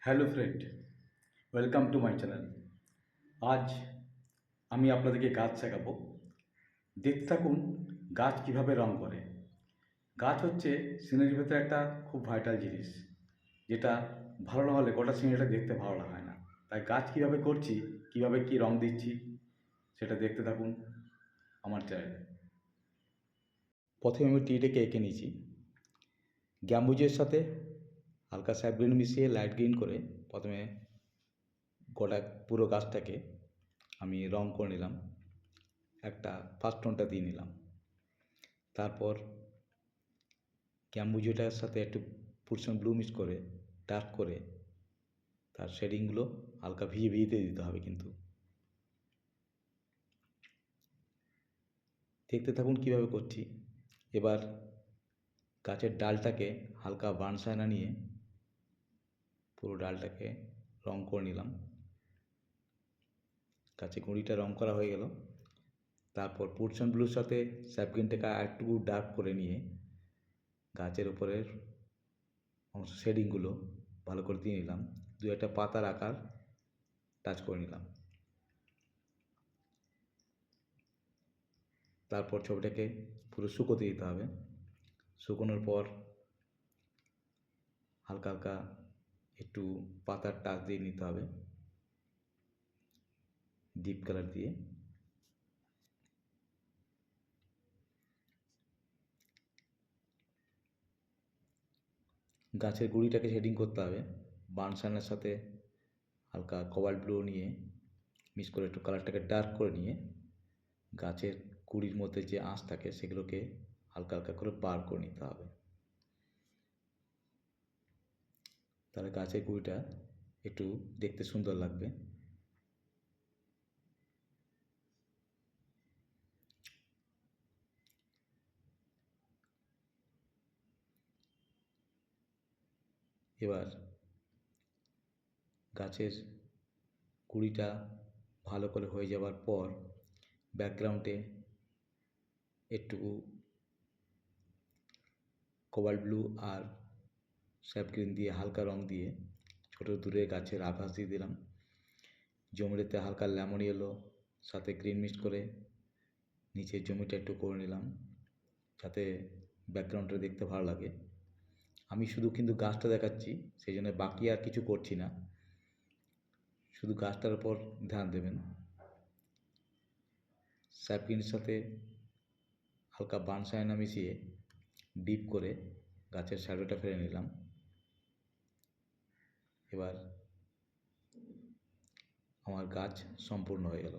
Hello friend, welcome to my channel. আজ আমি আপনাদেরকে গাছ শেখাবো। দেখতে থাকুন গাছ কিভাবে রং করে। গাছ হচ্ছে সিনারির ভেতরে একটা খুব ভাইটাল জিনিস, যেটা ভালো না হলে গোটা সিনারিটা দেখতে ভালো লাগায় না। তাই গাছ কিভাবে করছি, কিভাবে কি রং দিচ্ছি, সেটা দেখতে থাকুন আমার চ্যানেলে। প্রথমে আমি ট্রিটাকে এঁকে নিয়েছি। গ্যাম্বুজের সাথে হালকা স্যাপ গ্রিন মিশিয়ে লাইট গ্রিন করে প্রথমে গোটা পুরো গাছটাকে আমি রং করে নিলাম। একটা ফার্স্ট টোনটা দিয়ে নিলাম। তারপর ক্যাম্বুজোটার সাথে একটু পুরসন ব্লু মিক্স করে ডার্ক করে তার শেডিংগুলো হালকা ভিজে ভিজেতে দিতে হবে। কিন্তু দেখতে থাকুন কীভাবে করছি। এবার গাছের ডালটাকে হালকা বার্নশাইনা নিয়ে পুরো ডালটাকে রং করে নিলাম। গাছের গুঁড়িটা রং করা হয়ে গেল। তারপর পুরসন ব্লুর সাথে স্যাপগ্রিনটাকে একটু ডার্ক করে নিয়ে গাছের উপরের অংশ শেডিংগুলো ভালো করে দিয়ে নিলাম। দু একটা পাতার আকার টাচ করে নিলাম। তারপর ছবিটাকে পুরো শুকোতে দিতে হবে। শুকোনোর পর হালকা হালকা একটু পাতার টাচ দিয়ে নিতে হবে ডিপ কালার দিয়ে। গাছের গুঁড়িটাকে শেডিং করতে হবে। বার্নশাইনের সাথে হালকা কোবাল্ট ব্লু নিয়ে মিক্স করে একটু কালারটাকে ডার্ক করে নিয়ে গাছের গুঁড়ির মধ্যে যে আঁশ থাকে সেগুলোকে হালকা হালকা করে বার করে নিতে হবে। তাহলে গাছের গুঁড়িটা একটু দেখতে সুন্দর লাগবে। এবার গাছের গুঁড়িটা ভালো করে হয়ে যাওয়ার পর ব্যাকগ্রাউন্ডে একটু কোবাল্ট ব্লু আর স্যাপ গ্রিন দিয়ে হালকা রং দিয়ে ছোটো দূরে গাছের আভাস দিয়ে দিলাম। জমিতে হালকা লেমন ইয়েলো সাথে গ্রিন মিক্স করে নিচের জমিটা একটু করে নিলাম যাতে ব্যাকগ্রাউন্ডটা দেখতে ভালো লাগে। আমি শুধু কিন্তু গাছটা দেখাচ্ছি, সেই জন্য বাকি আর কিছু করছি না, শুধু গাছটার উপর ধ্যান দেবেন। স্যাপগ্রিনের সাথে হালকা বার্নশাইনা মিশিয়ে ডিপ করে গাছের শ্যাডোটা ফেলে নিলাম। এবার আমার গাছ সম্পূর্ণ হয়ে গেল।